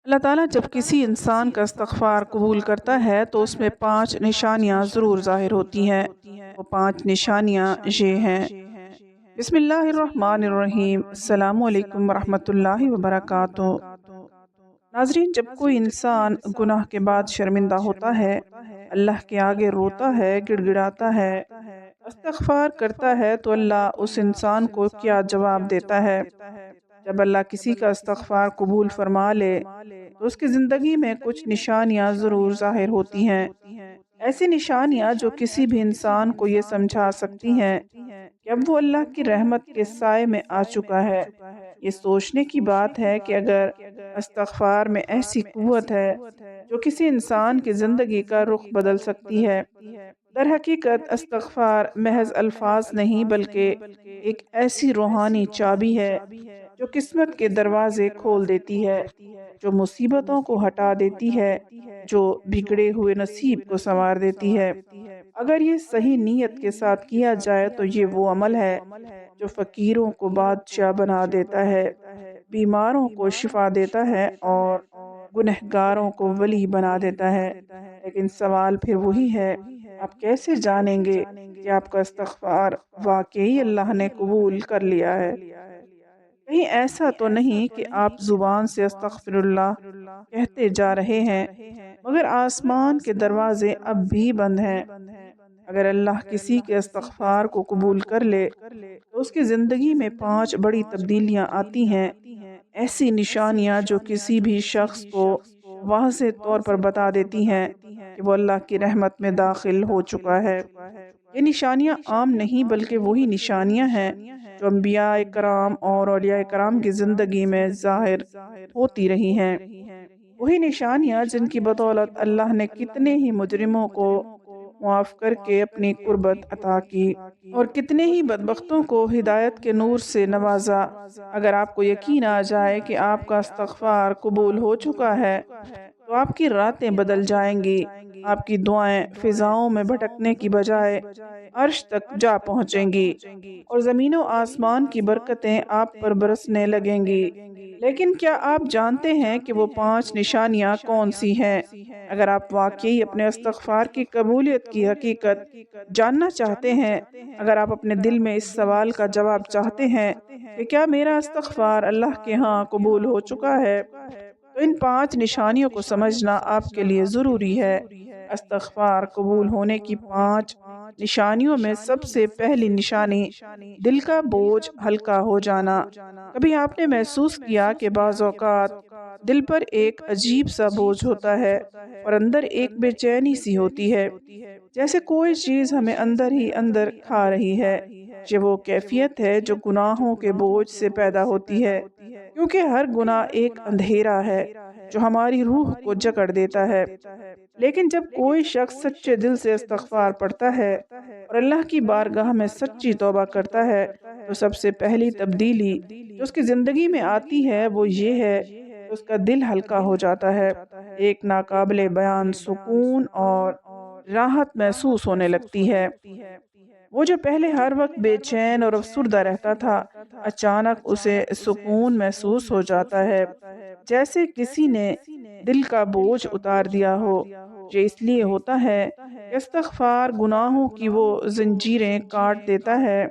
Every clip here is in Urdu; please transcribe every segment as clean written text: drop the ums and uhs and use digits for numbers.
اللہ تعالیٰ جب کسی انسان کا استغفار قبول کرتا ہے تو اس میں 5 نشانیاں ضرور ظاہر ہوتی ہیں۔ وہ 5 نشانیاں یہ ہیں۔ بسم اللہ الرحمن الرحیم۔ السلام علیکم ورحمۃ اللہ وبرکاتہ۔ ناظرین، جب کوئی انسان گناہ کے بعد شرمندہ ہوتا ہے، اللہ کے آگے روتا ہے، گڑ گڑاتا ہے، استغفار کرتا ہے، تو اللہ اس انسان کو کیا جواب دیتا ہے؟ جب اللہ کسی کا استغفار قبول فرما لے تو اس کی زندگی میں کچھ نشانیاں ضرور ظاہر ہوتی ہیں۔ ایسی نشانیاں جو کسی بھی انسان کو یہ سمجھا سکتی ہیں کہ اب وہ اللہ کی رحمت کے سائے میں آ چکا ہے۔ یہ سوچنے کی بات ہے کہ اگر استغفار میں ایسی قوت ہے جو کسی انسان کی زندگی کا رخ بدل سکتی ہے۔ در حقیقت استغفار محض الفاظ نہیں بلکہ ایک ایسی روحانی چابی ہے جو قسمت کے دروازے کھول دیتی ہے، جو مصیبتوں کو ہٹا دیتی ہے، جو بگڑے ہوئے نصیب کو سنوار دیتی ہے۔ اگر یہ صحیح نیت کے ساتھ کیا جائے تو یہ وہ عمل ہے جو فقیروں کو بادشاہ بنا دیتا ہے، بیماروں کو شفا دیتا ہے اور گنہگاروں کو ولی بنا دیتا ہے۔ لیکن سوال پھر وہی ہے، آپ کیسے جانیں گے کہ آپ کا استغفار واقعی اللہ نے قبول کر لیا ہے؟ کہیں ایسا تو نہیں کہ آپ زبان سے استغفر اللہ کہتے جا رہے ہیں مگر آسمان کے دروازے اب بھی بند ہیں؟ اگر اللہ کسی کے استغفار کو قبول کر لے تو اس کی زندگی میں 5 بڑی تبدیلیاں آتی ہیں، ایسی نشانیاں جو کسی بھی شخص کو واضح طور پر بتا دیتی ہیں کہ وہ اللہ کی رحمت میں داخل ہو چکا ہے۔ یہ نشانیاں عام نہیں بلکہ وہی نشانیاں ہیں جو انبیاء کرام اور اولیاء کرام کی زندگی میں ظاہر ہوتی رہی ہیں۔ وہی نشانیاں جن کی بدولت اللہ نے کتنے ہی مجرموں کو معاف کر کے اپنی قربت عطا کی اور کتنے ہی بدبختوں کو ہدایت کے نور سے نوازا۔ اگر آپ کو یقین آ جائے کہ آپ کا استغفار قبول ہو چکا ہے تو آپ کی راتیں بدل جائیں گی، آپ کی دعائیں فضاؤں میں بھٹکنے کی بجائے عرش تک جا پہنچیں گی اور زمین و آسمان کی برکتیں آپ پر برسنے لگیں گی۔ لیکن کیا آپ جانتے ہیں کہ وہ 5 نشانیاں کون سی ہیں؟ اگر آپ واقعی اپنے استغفار کی قبولیت کی حقیقت جاننا چاہتے ہیں، اگر آپ اپنے دل میں اس سوال کا جواب چاہتے ہیں کہ کیا میرا استغفار اللہ کے ہاں قبول ہو چکا ہے، تو ان 5 نشانیوں کو سمجھنا آپ کے لیے ضروری ہے۔ استغفار قبول ہونے کی 5 نشانیوں میں سب سے پہلی نشانی دل کا بوجھ ہلکا ہو جانا۔ کبھی آپ نے محسوس کیا کہ بعض اوقات دل پر ایک عجیب سا بوجھ ہوتا ہے اور اندر ایک بے چینی سی ہوتی ہے، جیسے کوئی چیز ہمیں اندر ہی اندر کھا رہی ہے؟ یہ وہ کیفیت ہے جو گناہوں کے بوجھ سے پیدا ہوتی ہے، کیونکہ ہر گناہ ایک اندھیرا ہے جو ہماری روح کو جکڑ دیتا ہے۔ لیکن جب کوئی شخص سچے دل سے استغفار پڑھتا ہے اور اللہ کی بارگاہ میں سچی توبہ کرتا ہے تو سب سے پہلی تبدیلی جو اس کی زندگی میں آتی ہے وہ یہ ہے کہ اس کا دل ہلکا ہو جاتا ہے، ایک ناقابل بیان سکون اور راحت محسوس ہونے لگتی ہے۔ وہ جو پہلے ہر وقت بے چین اور افسردہ رہتا تھا، اچانک اسے سکون محسوس ہو جاتا ہے، جیسے کسی نے دل کا بوجھ اتار دیا ہو۔ یہ اس لیے ہوتا ہے کہ استغفار گناہوں کی وہ زنجیریں کاٹ دیتا ہے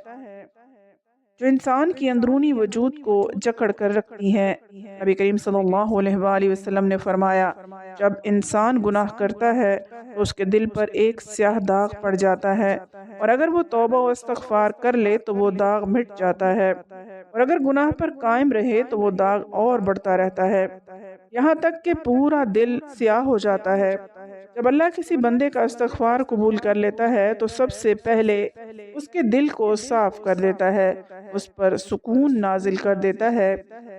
جو انسان کی اندرونی وجود کو جکڑ کر رکھتی ہیں۔ نبی کریم صلی اللہ علیہ وآلہ وسلم نے فرمایا، جب انسان گناہ کرتا ہے تو اس کے دل پر ایک سیاہ داغ پڑ جاتا ہے، اور اگر وہ توبہ و استغفار کر لے تو وہ داغ مٹ جاتا ہے، اور اگر گناہ پر قائم رہے تو وہ داغ اور بڑھتا رہتا ہے، یہاں تک کہ پورا دل سیاہ ہو جاتا ہے۔ جب اللہ کسی بندے کا استغفار قبول کر لیتا ہے تو سب سے پہلے اس کے دل کو صاف کر دیتا ہے، اس پر سکون نازل کر دیتا ہے،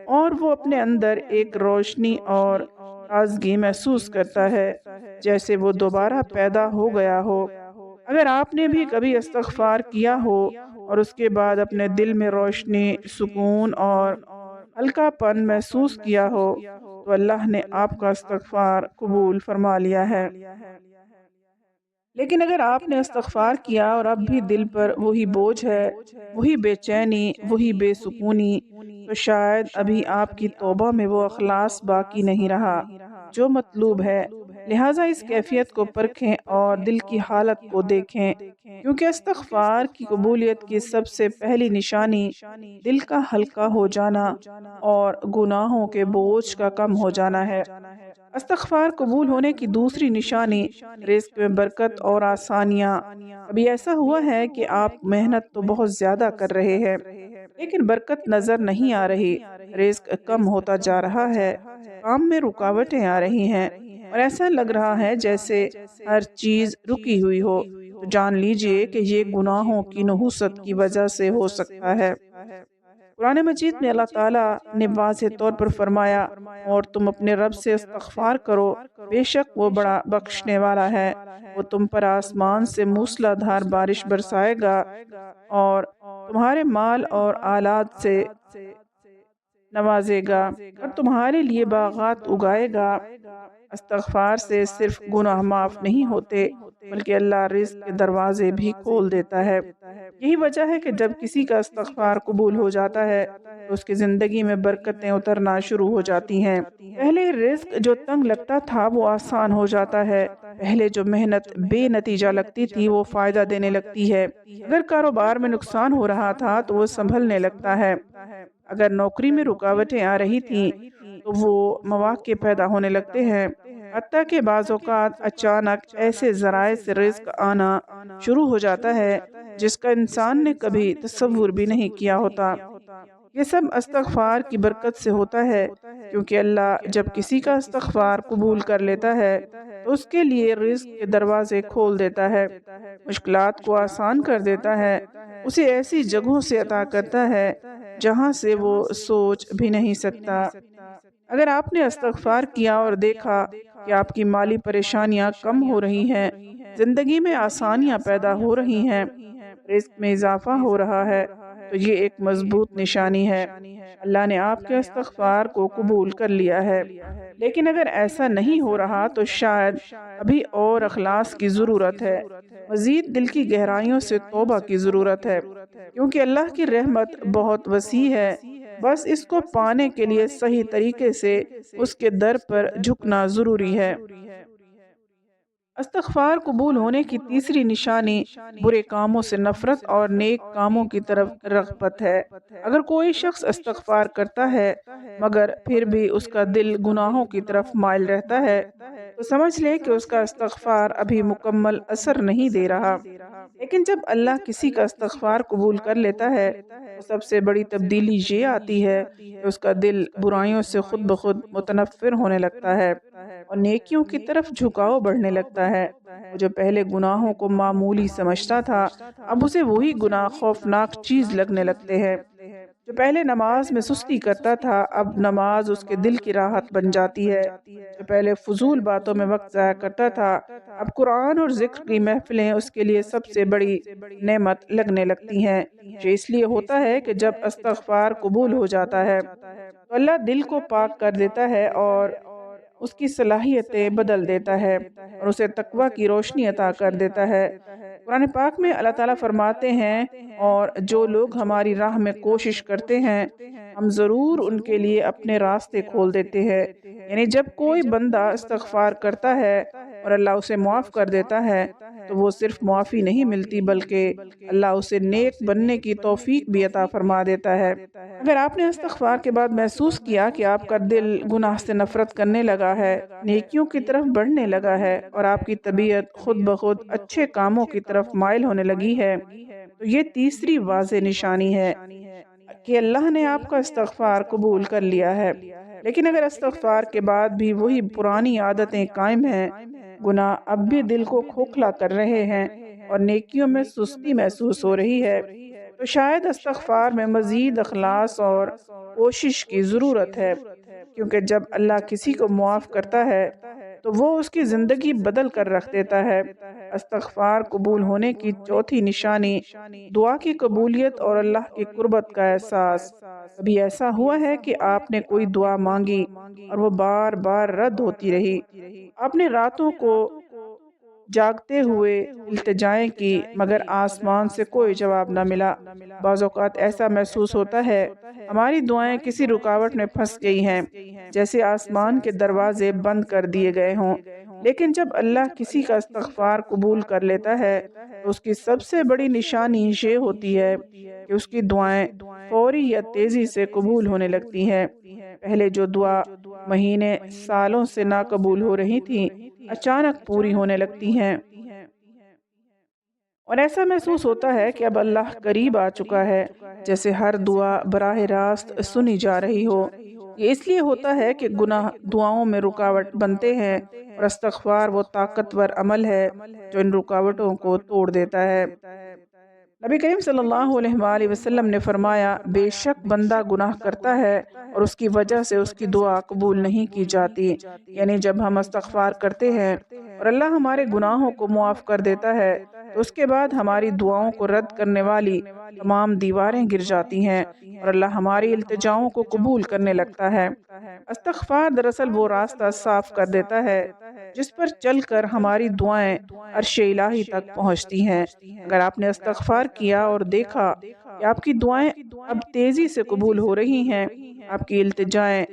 اور وہ اپنے اندر ایک روشنی اور تازگی محسوس کرتا ہے، جیسے وہ دوبارہ پیدا ہو گیا ہو۔ اگر آپ نے بھی کبھی استغفار کیا ہو اور اس کے بعد اپنے دل میں روشنی، سکون اور ہلکا پن محسوس کیا ہو تو اللہ نے آپ کا استغفار قبول فرما لیا ہے۔ لیکن اگر آپ نے استغفار کیا اور اب بھی دل پر وہی بوجھ ہے، وہی بے چینی، وہی بے سکونی، تو شاید ابھی آپ کی توبہ میں وہ اخلاص باقی نہیں رہا جو مطلوب ہے۔ لہٰذا اس کیفیت کو پرکھیں اور دل کی حالت کو دیکھیں، کیونکہ استغفار کی قبولیت کی سب سے پہلی نشانی دل کا ہلکا ہو جانا اور گناہوں کے بوجھ کا کم ہو جانا ہے۔ استغفار قبول ہونے کی دوسری نشانی رزق میں برکت اور آسانیاں۔ ابھی ایسا ہوا ہے کہ آپ محنت تو بہت زیادہ کر رہے ہیں لیکن برکت نظر نہیں آ رہی، رزق کم ہوتا جا رہا ہے، کام میں رکاوٹیں آ رہی ہیں اور ایسا لگ رہا ہے جیسے ہر چیز رکی ہوئی ہو، تو جان لیجئے کہ یہ گناہوں کی نحوست کی وجہ سے ہو سکتا ہے۔ قرآن مجید میں اللہ تعالیٰ نے واضح طور پر فرمایا، اور تم اپنے رب سے استغفار کرو، بے شک وہ بڑا بخشنے والا ہے، وہ تم پر آسمان سے موسلا دھار بارش برسائے گا اور تمہارے مال اور آلات سے نوازے گا اور تمہارے لیے باغات اگائے گا۔ استغفار سے صرف گناہ معاف نہیں ہوتے بلکہ اللہ رزق کے دروازے بھی کھول دیتا ہے۔ یہی وجہ ہے کہ جب کسی کا استغفار قبول ہو جاتا ہے تو اس کی زندگی میں برکتیں اترنا شروع ہو جاتی ہیں۔ پہلے رزق جو تنگ لگتا تھا وہ آسان ہو جاتا ہے، پہلے جو محنت بے نتیجہ لگتی تھی وہ فائدہ دینے لگتی ہے، اگر کاروبار میں نقصان ہو رہا تھا تو وہ سنبھلنے لگتا ہے، اگر نوکری میں رکاوٹیں آ رہی تھیں تو وہ مواقع پیدا ہونے لگتے ہیں، حتیٰ کہ بعض اوقات اچانک ایسے ذرائع سے رزق آنا شروع ہو جاتا ہے جس کا انسان نے کبھی تصور بھی نہیں کیا ہوتا۔ یہ سب استغفار کی برکت سے ہوتا ہے، کیونکہ اللہ جب کسی کا استغفار قبول کر لیتا ہے تو اس کے لیے رزق کے دروازے کھول دیتا ہے، مشکلات کو آسان کر دیتا ہے، اسے ایسی جگہوں سے عطا کرتا ہے جہاں سے وہ سوچ بھی نہیں سکتا۔ اگر آپ نے استغفار کیا اور دیکھا کہ آپ کی مالی پریشانیاں کم ہو رہی ہیں، زندگی میں آسانیاں پیدا ہو رہی ہیں، رزق میں اضافہ ہو رہا ہے، تو یہ ایک مضبوط نشانی ہے، اللہ نے آپ کے استغفار کو قبول کر لیا ہے۔ لیکن اگر ایسا نہیں ہو رہا تو شاید ابھی اور اخلاص کی ضرورت ہے، مزید دل کی گہرائیوں سے توبہ کی ضرورت ہے، کیونکہ اللہ کی رحمت بہت وسیع ہے، بس اس کو پانے کے لیے صحیح طریقے سے اس کے در پر جھکنا ضروری ہے۔ استغفار قبول ہونے کی تیسری نشانی برے کاموں سے نفرت اور نیک کاموں کی طرف رغبت ہے۔ اگر کوئی شخص استغفار کرتا ہے مگر پھر بھی اس کا دل گناہوں کی طرف مائل رہتا ہے تو سمجھ لے کہ اس کا استغفار ابھی مکمل اثر نہیں دے رہا۔ لیکن جب اللہ کسی کا استغفار قبول کر لیتا ہے تو سب سے بڑی تبدیلی یہ آتی ہے کہ اس کا دل برائیوں سے خود بخود متنفر ہونے لگتا ہے اور نیکیوں کی طرف جھکاؤ بڑھنے لگتا ہے۔ وہ جو پہلے گناہوں کو معمولی سمجھتا تھا اب اسے وہی گناہ خوفناک چیز لگنے لگتے ہیں۔ جو پہلے نماز میں سستی کرتا تھا اب نماز اس کے دل کی راحت بن جاتی ہے۔ جو پہلے فضول باتوں میں وقت ضائع کرتا تھا اب قرآن اور ذکر کی محفلیں اس کے لیے سب سے بڑی نعمت لگنے لگتی ہیں۔ یہ اس لیے ہوتا ہے کہ جب استغفار قبول ہو جاتا ہے تو اللہ دل کو پاک کر دیتا ہے اور اس کی صلاحیتیں بدل دیتا ہے اور اسے تقوی کی روشنی عطا کر دیتا ہے۔ قرآن پاک میں اللہ تعالیٰ فرماتے ہیں، اور جو لوگ ہماری راہ میں کوشش کرتے ہیں ہم ضرور ان کے لیے اپنے راستے کھول دیتے ہیں۔ یعنی جب کوئی بندہ استغفار کرتا ہے اور اللہ اسے معاف کر دیتا ہے تو وہ صرف معافی نہیں ملتی بلکہ اللہ اسے نیک بننے کی توفیق بھی عطا فرما دیتا ہے۔ اگر آپ نے استغفار کے بعد محسوس کیا کہ آپ کا دل گناہ سے نفرت کرنے لگا ہے، نیکیوں کی طرف بڑھنے لگا ہے اور آپ کی طبیعت خود بخود اچھے کاموں کی طرف مائل ہونے لگی ہے، تو یہ تیسری واضح نشانی ہے کہ اللہ نے آپ کا استغفار قبول کر لیا ہے۔ لیکن اگر استغفار کے بعد بھی وہی پرانی عادتیں قائم ہیں، گناہ اب بھی دل کو کھوکھلا کر رہے ہیں اور نیکیوں میں سستی محسوس ہو رہی ہے، تو شاید استغفار میں مزید اخلاص اور کوشش کی ضرورت ہے، کیونکہ جب اللہ کسی کو معاف کرتا ہے تو وہ اس کی زندگی بدل کر رکھ دیتا ہے۔ استغفار قبول ہونے کی چوتھی نشانی دعا کی قبولیت اور اللہ کی قربت کا احساس۔ کبھی ایسا ہوا ہے کہ آپ نے کوئی دعا مانگی اور وہ بار بار رد ہوتی رہی، آپ نے راتوں کو جاگتے ہوئے التجائیں کی مگر آسمان سے کوئی جواب نہ ملا۔ بعض اوقات ایسا محسوس ہوتا ہے ہماری دعائیں کسی رکاوٹ میں پھنس گئی ہیں، جیسے آسمان کے دروازے بند کر دیے گئے ہوں۔ لیکن جب اللہ کسی کا استغفار قبول کر لیتا ہے تو اس کی سب سے بڑی نشانی یہ ہوتی ہے کہ اس کی دعائیں فوری یا تیزی سے قبول ہونے لگتی ہیں۔ پہلے جو دعا مہینے سالوں سے ناقبول ہو رہی تھی اچانک پوری ہونے لگتی ہیں، اور ایسا محسوس ہوتا ہے کہ اب اللہ قریب آ چکا ہے، جیسے ہر دعا براہ راست سنی جا رہی ہو۔ یہ اس لیے ہوتا ہے کہ گناہ دعاؤں میں رکاوٹ بنتے ہیں، اور استغفار وہ طاقتور عمل ہے جو ان رکاوٹوں کو توڑ دیتا ہے۔ نبی کریم صلی اللہ علیہ وآلہ وسلم نے فرمایا، بے شک بندہ گناہ کرتا ہے اور اس کی وجہ سے اس کی دعا قبول نہیں کی جاتی، یعنی جب ہم استغفار کرتے ہیں اور اللہ ہمارے گناہوں کو معاف کر دیتا ہے تو اس کے بعد ہماری دعاؤں کو رد کرنے والی تمام دیواریں گر جاتی ہیں اور اللہ ہماری التجاؤں کو قبول کرنے لگتا ہے۔ استغفار دراصل وہ راستہ صاف کر دیتا ہے جس پر چل کر ہماری دعائیں عرش الہی تک پہنچتی ہیں۔ اگر آپ نے استغفار کیا اور دیکھا کہ آپ کی دعائیں اب تیزی سے قبول ہو رہی ہیں، آپ کی التجائیں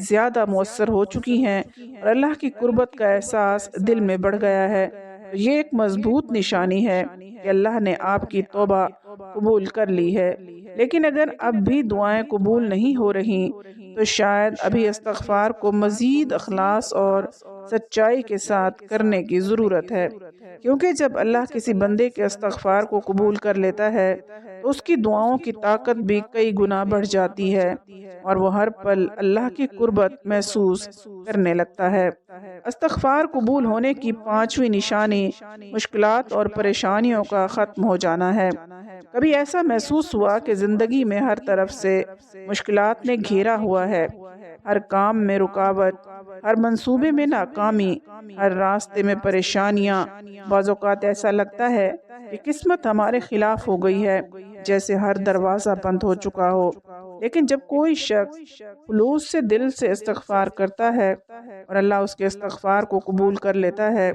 زیادہ مؤثر ہو چکی ہیں اور اللہ کی قربت کا احساس دل میں بڑھ گیا ہے، تو یہ ایک مضبوط نشانی ہے کہ اللہ نے آپ کی توبہ قبول کر لی ہے۔ لیکن اگر اب بھی دعائیں قبول نہیں ہو رہی تو شاید ابھی استغفار کو مزید اخلاص اور سچائی کے ساتھ کرنے کی ضرورت ہے، کیونکہ جب اللہ کسی بندے کے استغفار کو قبول کر لیتا ہے تو اس کی دعاؤں کی طاقت بھی کئی گنا بڑھ جاتی ہے اور وہ ہر پل اللہ کی قربت محسوس کرنے لگتا ہے۔ استغفار قبول ہونے کی پانچویں نشانی مشکلات اور پریشانیوں کا ختم ہو جانا ہے۔ کبھی ایسا محسوس ہوا کہ زندگی میں ہر طرف سے مشکلات نے گھیرا ہوا ہے، ہر کام میں رکاوٹ، ہر منصوبے میں ناکامی، ہر راستے میں پریشانیاں۔ بعض اوقات ایسا لگتا ہے کہ قسمت ہمارے خلاف ہو گئی ہے، جیسے ہر دروازہ بند ہو چکا ہو۔ لیکن جب کوئی شخص خلوص سے دل سے استغفار کرتا ہے اور اللہ اس کے استغفار کو قبول کر لیتا ہے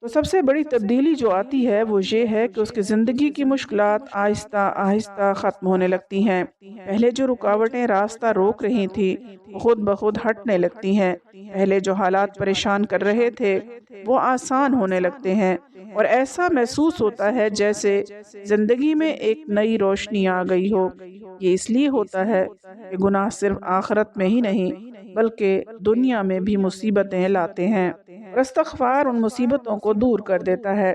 تو سب سے بڑی تبدیلی جو آتی ہے وہ یہ ہے کہ اس کی زندگی کی مشکلات آہستہ آہستہ ختم ہونے لگتی ہیں۔ پہلے جو رکاوٹیں راستہ روک رہی تھی وہ خود بخود ہٹنے لگتی ہیں۔ پہلے جو حالات پریشان کر رہے تھے وہ آسان ہونے لگتے ہیں، اور ایسا محسوس ہوتا ہے جیسے زندگی میں ایک نئی روشنی آ گئی ہو۔ یہ اس لیے ہوتا ہے کہ گناہ صرف آخرت میں ہی نہیں بلکہ دنیا میں بھی مصیبتیں لاتے ہیں، اور استغفار ان مصیبتوں کو دور کر دیتا ہے۔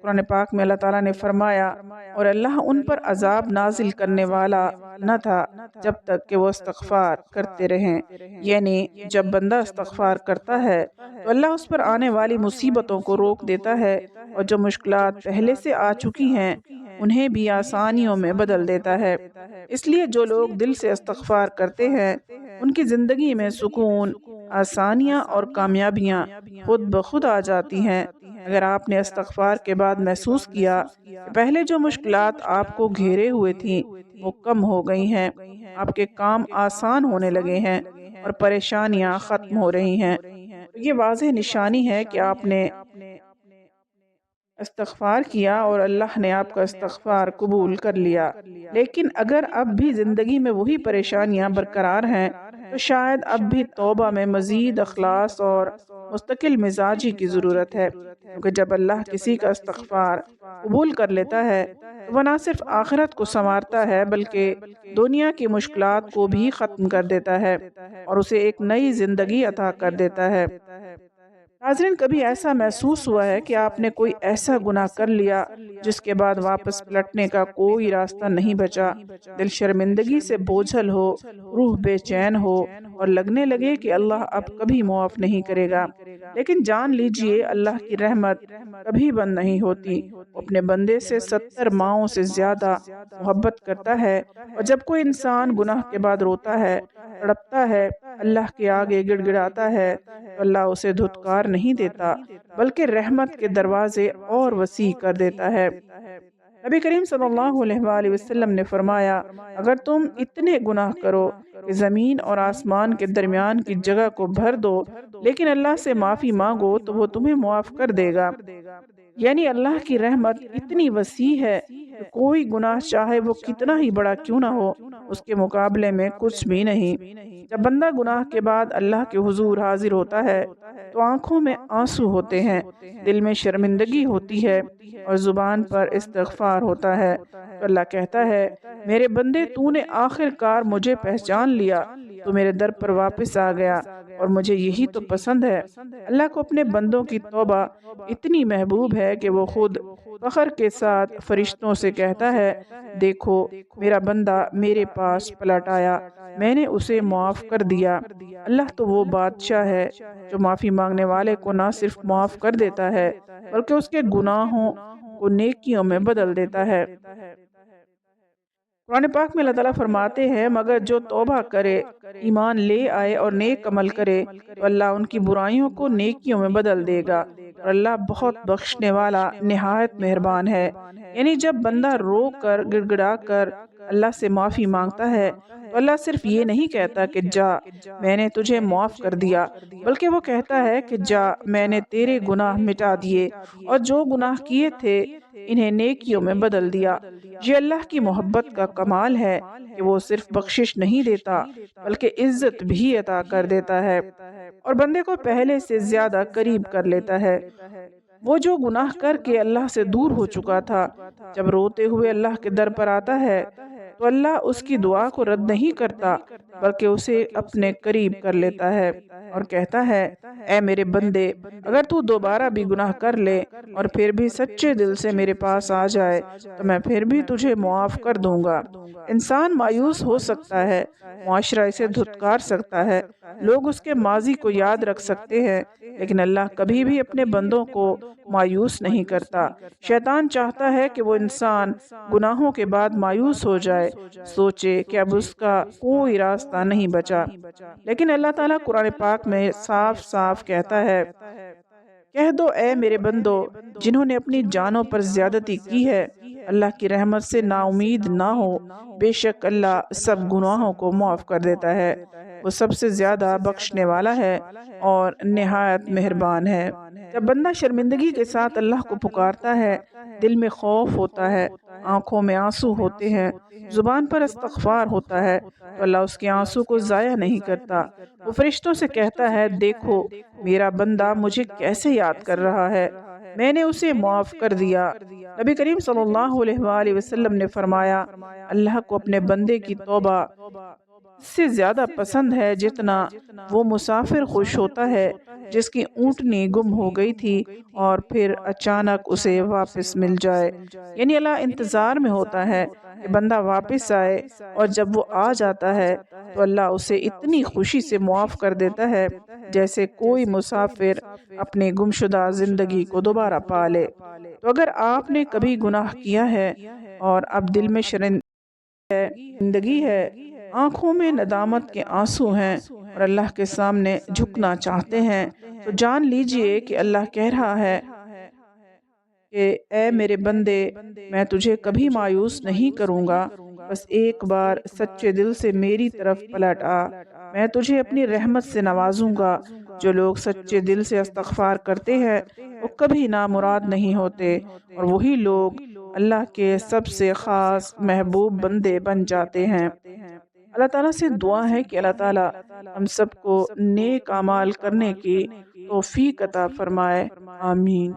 قرآن پاک میں اللہ تعالیٰ نے فرمایا، اور اللہ ان پر عذاب نازل کرنے والا نہ تھا جب تک کہ وہ استغفار کرتے رہیں، یعنی جب بندہ استغفار کرتا ہے تو اللہ اس پر آنے والی مصیبتوں کو روک دیتا ہے، اور جو مشکلات پہلے سے آ چکی ہیں انہیں بھی آسانیوں میں بدل دیتا ہے۔ اس لیے جو لوگ دل سے استغفار کرتے ہیں ان کی زندگی میں سکون، آسانیاں اور کامیابیاں خود بخود آ جاتی ہیں۔ اگر آپ نے استغفار کے بعد محسوس کیا کہ پہلے جو مشکلات آپ کو گھیرے ہوئے تھیں وہ کم ہو گئی ہیں، آپ کے کام آسان ہونے لگے ہیں اور پریشانیاں ختم ہو رہی ہیں، تو یہ واضح نشانی ہے کہ آپ نے استغفار کیا اور اللہ نے آپ کا استغفار قبول کر لیا۔ لیکن اگر اب بھی زندگی میں وہی پریشانیاں برقرار ہیں تو شاید اب بھی توبہ میں مزید اخلاص اور مستقل مزاجی کی ضرورت ہے، کیونکہ جب اللہ کسی کا استغفار قبول کر لیتا ہے تو وہ نہ صرف آخرت کو سنوارتا ہے بلکہ دنیا کی مشکلات کو بھی ختم کر دیتا ہے اور اسے ایک نئی زندگی عطا کر دیتا ہے۔ ناظرین، کبھی ایسا محسوس ہوا ہے کہ آپ نے کوئی ایسا گناہ کر لیا جس کے بعد واپس پلٹنے کا کوئی راستہ نہیں بچا؟ دل شرمندگی سے بوجھل ہو، روح بے چین ہو اور لگنے لگے کہ اللہ اب کبھی معاف نہیں کرے گا۔ لیکن جان لیجئے اللہ کی رحمت کبھی بند نہیں ہوتی۔ وہ اپنے بندے سے 70 ماؤں سے زیادہ محبت کرتا ہے، اور جب کوئی انسان گناہ کے بعد روتا ہے، تڑپتا ہے، اللہ کے آگے گڑ گڑاتا ہے تو اللہ اسے دھتکار نہیں دیتا بلکہ رحمت کے دروازے اور وسیع کر دیتا ہے۔ نبی کریم صلی اللہ علیہ وآلہ وسلم نے فرمایا اگر تم اتنے گناہ کرو کہ زمین اور آسمان کے درمیان کی جگہ کو بھر دو لیکن اللہ سے معافی مانگو تو وہ تمہیں معاف کر دے گا۔ یعنی اللہ کی رحمت اتنی وسیع ہے کہ کوئی گناہ چاہے وہ کتنا ہی بڑا کیوں نہ ہو اس کے مقابلے میں کچھ بھی نہیں۔ جب بندہ گناہ کے بعد اللہ کے حضور حاضر ہوتا ہے تو آنکھوں میں آنسو ہوتے ہیں، دل میں شرمندگی ہوتی ہے اور زبان پر استغفار ہوتا ہے، تو اللہ کہتا ہے میرے بندے تو نے آخر کار مجھے پہچان لیا، تو میرے در پر واپس آ گیا اور مجھے یہی تو پسند ہے۔ اللہ کو اپنے بندوں کی توبہ اتنی محبوب ہے کہ وہ خود فخر کے ساتھ فرشتوں سے کہتا ہے دیکھو میرا بندہ میرے پاس پلٹ آیا، میں نے اسے معاف کر دیا۔ اللہ تو وہ بادشاہ ہے جو معافی مانگنے والے کو نہ صرف معاف کر دیتا ہے بلکہ اس کے گناہوں کو نیکیوں میں بدل دیتا ہے۔ قرآن پاک میں اللہ تعالیٰ فرماتے ہیں مگر جو توبہ کرے، ایمان لے آئے اور نیک عمل کرے تو اللہ ان کی برائیوں کو نیکیوں میں بدل دے گا اور اللہ بہت بخشنے والا نہایت مہربان ہے۔ یعنی جب بندہ رو کر گڑ گڑا کر اللہ سے معافی مانگتا ہے تو اللہ صرف یہ نہیں کہتا کہ جا میں نے تجھے معاف کر دیا، بلکہ وہ کہتا ہے کہ جا میں نے تیرے گناہ مٹا دیے اور جو گناہ کیے تھے انہیں نیکیوں میں بدل دیا۔ یہ اللہ کی محبت کا کمال ہے کہ وہ صرف بخشش نہیں دیتا بلکہ عزت بھی عطا کر دیتا ہے اور بندے کو پہلے سے زیادہ قریب کر لیتا ہے۔ وہ جو گناہ کر کے اللہ سے دور ہو چکا تھا جب روتے ہوئے اللہ کے در پر آتا ہے تو اللہ اس کی دعا کو رد نہیں کرتا بلکہ اسے اپنے قریب کر لیتا ہے اور کہتا ہے اے میرے بندے اگر تو دوبارہ بھی گناہ کر لے اور پھر بھی سچے دل سے میرے پاس آ جائے تو میں پھر بھی تجھے معاف کر دوں گا۔ انسان مایوس ہو سکتا ہے، معاشرہ اسے دھتکار سکتا ہے، لوگ اس کے ماضی کو یاد رکھ سکتے ہیں، لیکن اللہ کبھی بھی اپنے بندوں کو مایوس نہیں کرتا۔ شیطان چاہتا ہے کہ وہ انسان گناہوں کے بعد مایوس ہو جائے، سوچے کہ اب اس کا کوئی راستہ نہیں بچا، لیکن اللہ تعالیٰ قرآن پاک میں صاف صاف کہتا ہے کہہ دو اے میرے بندو جنہوں نے اپنی جانوں پر زیادتی کی ہے اللہ کی رحمت سے نا امید نہ ہو، بے شک اللہ سب گناہوں کو معاف کر دیتا ہے، وہ سب سے زیادہ بخشنے والا ہے اور نہایت مہربان ہے۔ جب بندہ شرمندگی کے ساتھ اللہ کو پکارتا ہے، دل میں خوف ہوتا ہے، آنکھوں میں آنسو ہوتے ہیں، زبان پر استغفار ہوتا ہے تو اللہ اس کے آنسو کو ضائع نہیں کرتا۔ وہ فرشتوں سے کہتا ہے دیکھو میرا بندہ مجھے کیسے یاد کر رہا ہے، میں نے اسے معاف کر دیا۔ نبی کریم صلی اللہ علیہ وآلہ وسلم نے فرمایا اللہ کو اپنے بندے کی توبہ اس سے زیادہ پسند ہے جتنا وہ مسافر خوش ہوتا ہے جس کی اونٹنی گم ہو گئی تھی اور پھر اچانک اسے واپس مل جائے۔ یعنی اللہ انتظار میں ہوتا ہے کہ بندہ واپس آئے اور جب وہ آ جاتا ہے تو اللہ اسے اتنی خوشی سے معاف کر دیتا ہے جیسے کوئی مسافر اپنی گمشدہ زندگی کو دوبارہ پا لے۔ تو اگر آپ نے کبھی گناہ کیا ہے اور اب دل میں شرمندگی ہے، آنکھوں میں ندامت کے آنسو ہیں اور اللہ کے سامنے جھکنا چاہتے ہیں تو جان لیجئے کہ اللہ کہہ رہا ہے کہ اے میرے بندے میں تجھے کبھی مایوس نہیں کروں گا، بس ایک بار سچے دل سے میری طرف پلٹ آ، میں تجھے اپنی رحمت سے نوازوں گا۔ جو لوگ سچے دل سے استغفار کرتے ہیں وہ کبھی نامراد نہیں ہوتے اور وہی لوگ اللہ کے سب سے خاص محبوب بندے بن جاتے ہیں۔ اللہ تعالیٰ سے دعا ہے کہ اللہ تعالیٰ ہم سب کو نیک اعمال کرنے کی توفیق عطا فرمائے، آمین۔